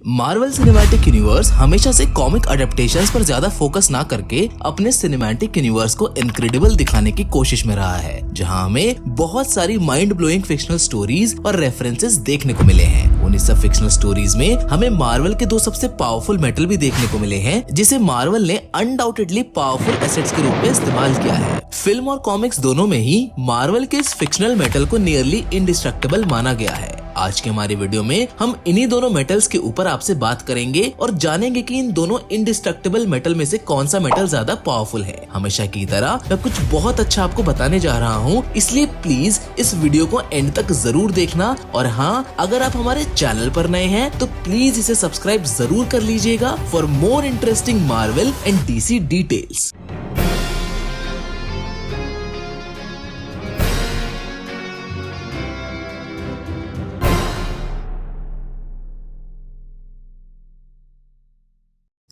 Marvel cinematic universe हमेशा से comic adaptations पर ज्यादा फोकस ना करके अपने सिनेमैटिक यूनिवर्स को इनक्रेडिबल दिखाने की कोशिश में रहा है, जहां हमें बहुत सारी माइंड ब्लोइंग फिक्शनल स्टोरीज और रेफरेंसेस देखने को मिले हैं। उन्हीं सब फिक्शनल स्टोरीज में हमें मार्वल के दो सबसे पावरफुल मेटल भी देखने को मिले हैं, जिसे मार्वल ने अनडाउटेडली पावरफुल एसेट्स के रूप में इस्तेमाल किया है। फिल्म और कॉमिक्स दोनों में ही मार्वल के इस फिक्शनल मेटल को नियरली इंडिस्ट्रक्टेबल माना गया है। आज के हमारे वीडियो में हम इन्हीं दोनों मेटल्स के ऊपर आपसे बात करेंगे और जानेंगे कि इन दोनों इंडिस्ट्रक्टेबल मेटल में से कौन सा मेटल ज्यादा पावरफुल है। हमेशा की तरह मैं कुछ बहुत अच्छा आपको बताने जा रहा हूँ, इसलिए प्लीज इस वीडियो को एंड तक जरूर देखना। और हाँ, अगर आप हमारे चैनल पर नए हैं तो प्लीज इसे सब्सक्राइब जरूर कर लीजिएगा for more interesting Marvel and DC details.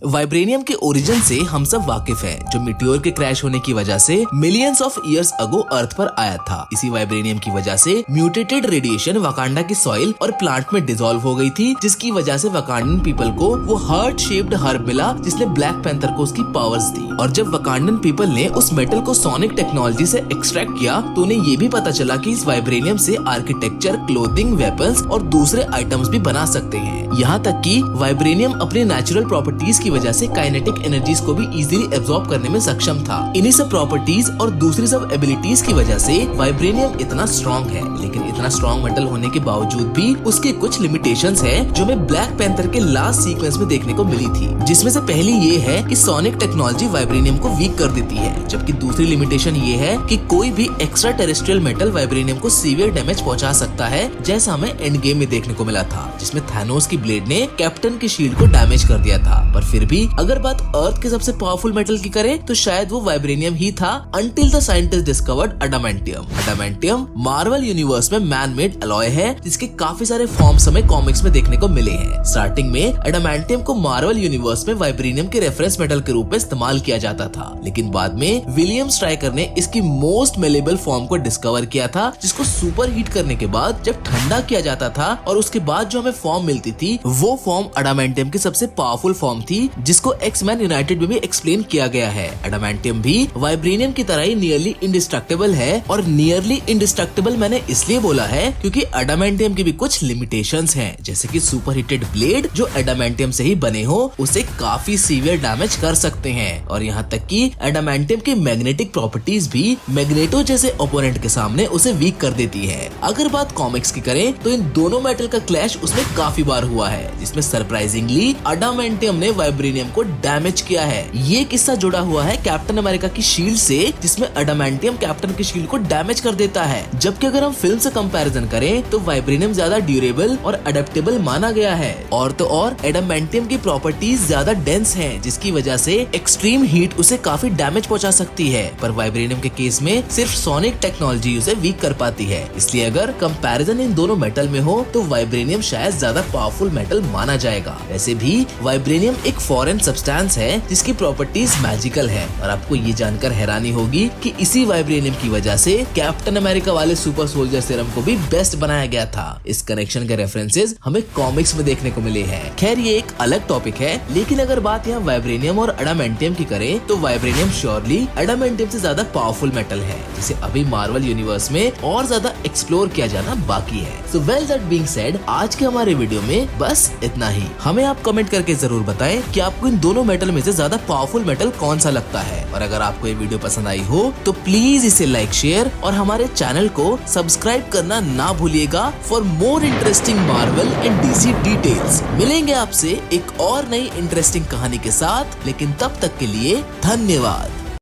Vibranium के ओरिजिन से हम सब वाकिफ हैं, जो मीटियोर के क्रैश होने की वजह से मिलियंस ऑफ इयर्स अगो अर्थ पर आया था। इसी वाइब्रेनियम की वजह से म्यूटेटेड रेडिएशन वकांडा की सॉइल और प्लांट में डिसॉल्व हो गई थी, जिसकी वजह से वकांडन पीपल को वो हार्ट शेप्ड हर्ब मिला, जिसने ब्लैक पैंथर को उसकी पावर्स दी। और जब वकांडन पीपल ने उस मेटल को सोनिक टेक्नोलॉजी से एक्सट्रैक्ट किया तो उन्हें ये भी पता चला कि इस वाइब्रेनियम से आर्किटेक्चर, क्लोथिंग, वेपन्स और दूसरे आइटम्स भी बना सकते हैं। यहाँ तक कि वाइब्रेनियम अपने नेचुरल प्रॉपर्टीज की वजह से काइनेटिक एनर्जीज को भी इजीली एब्जॉर्ब करने में सक्षम था। इन्हीं सब प्रॉपर्टीज और दूसरी सब एबिलिटीज की वजह से वाइब्रेनियम इतना स्ट्रॉन्ग है। लेकिन इतना स्ट्रॉन्ग मेटल होने के बावजूद भी उसके कुछ लिमिटेशंस हैं, जो हमें ब्लैक पैंथर के लास्ट सीक्वेंस में देखने को मिली थी। जिसमें से पहली ये है कि सोनिक टेक्नोलॉजी वाइब्रेनियम को वीक कर देती है, जबकि दूसरी लिमिटेशन ये है कि कोई भी एक्स्ट्रा टेरेस्ट्रियल मेटल वाइब्रेनियम को सीवियर डैमेज पहुंचा सकता है, जैसा हमें एंड गेम में देखने को मिला था, जिसमें थैनोस की ब्लेड ने कैप्टन की शील्ड को डैमेज कर दिया था। पर फिर भी अगर बात अर्थ के सबसे पावरफुल मेटल की करें तो शायद वो वाइब्रेनियम ही था, until the scientists discovered adamantium। adamantium Marvel universe में मैन मेड अलॉय है, जिसके काफी सारे फॉर्म्स हमें कॉमिक्स में देखने को मिले हैं। स्टार्टिंग में adamantium को मार्वल यूनिवर्स में वाइब्रेनियम के रेफरेंस मेटल के रूप में इस्तेमाल किया जाता था, लेकिन बाद में विलियम स्ट्राइकर ने इसकी मोस्ट मेलेबल फॉर्म को डिस्कवर किया था, जिसको सुपर हीट करने के बाद जब ठंडा किया जाता था और उसके बाद जो हमें फॉर्म मिलती थी, वो फॉर्म adamantium की सबसे पावरफुल फॉर्म थी, जिसको एक्समैन यूनाइटेड में भी एक्सप्लेन किया गया है। एडामेंटियम भी वाइब्रेनियम की तरह ही नियरली इंडिस्ट्रक्टेबल है, और नियरली इंडिस्ट्रक्टेबल मैंने इसलिए बोला है क्योंकि एडामेंटियम की भी कुछ लिमिटेशंस हैं, जैसे कि सुपर हीटेड ब्लेड जो एडामेंटियम से ही बने हो उसे काफी सीवियर डैमेज कर सकते हैं। और यहाँ तक कि एडामेंटियम की मैग्नेटिक प्रॉपर्टीज भी मैग्नेटो जैसे ओपोनेंट के सामने उसे वीक कर देती है। अगर बात कॉमिक्स की करें तो इन दोनों मेटल का क्लैश उसमें काफी बार हुआ है, जिसमें सरप्राइजिंगली एडामेंटियम ने वाइब्रेनियम को डैमेज किया है। ये किस्सा जुड़ा हुआ है कैप्टन अमेरिका की शील्ड से, जिसमें एडामेंटियम कैप्टन की शील्ड को डैमेज कर देता है। जबकि अगर हम फिल्म से कंपैरिजन करें तो वाइब्रेनियम ज्यादा ड्यूरेबल और अडेप्टेबल माना गया है। और तो और एडामेंटियम की प्रॉपर्टीज ज्यादा डेंस हैं, जिसकी वजह से एक्सट्रीम हीट उसे काफी डैमेज पहुंचा सकती है। पर वाइब्रेनियम के केस में सिर्फ सोनिक टेक्नोलॉजी उसे वीक कर पाती है। इसलिए अगर कंपैरिजन इन दोनों मेटल में हो तो वाइब्रेनियम शायद ज्यादा पावरफुल मेटल माना जाएगा। वैसे भी वाइब्रेनियम एक फॉरेन सब्सटेंस है जिसकी प्रॉपर्टीज मैजिकल है, और आपको ये जानकर हैरानी होगी कि इसी वाइब्रेनियम की वजह से कैप्टन अमेरिका वाले सुपर सोल्जर सीरम को भी बेस्ट बनाया गया था। इस कनेक्शन के रेफरेंसेस हमें कॉमिक्स में देखने को मिले हैं। खैर, ये एक अलग टॉपिक है, लेकिन अगर बात यहाँ वाइब्रेनियम और एडामेंटियम की करें तो वाइब्रेनियम श्योरली एडामेंटियम से ज्यादा पावरफुल मेटल है, जिसे अभी मार्वल यूनिवर्स में और ज्यादा एक्सप्लोर किया जाना बाकी है। So well that being said, आज के हमारे वीडियो में बस इतना ही। हमें आप कमेंट करके जरूर बताएं कि आपको इन दोनों मेटल में से ज्यादा पावरफुल मेटल कौन सा लगता है। और अगर आपको ये वीडियो पसंद आई हो तो प्लीज इसे लाइक, शेयर और हमारे चैनल को सब्सक्राइब करना ना भूलिएगा for more interesting Marvel and DC details. मिलेंगे आपसे एक और नई इंटरेस्टिंग कहानी के साथ, लेकिन तब तक के लिए धन्यवाद।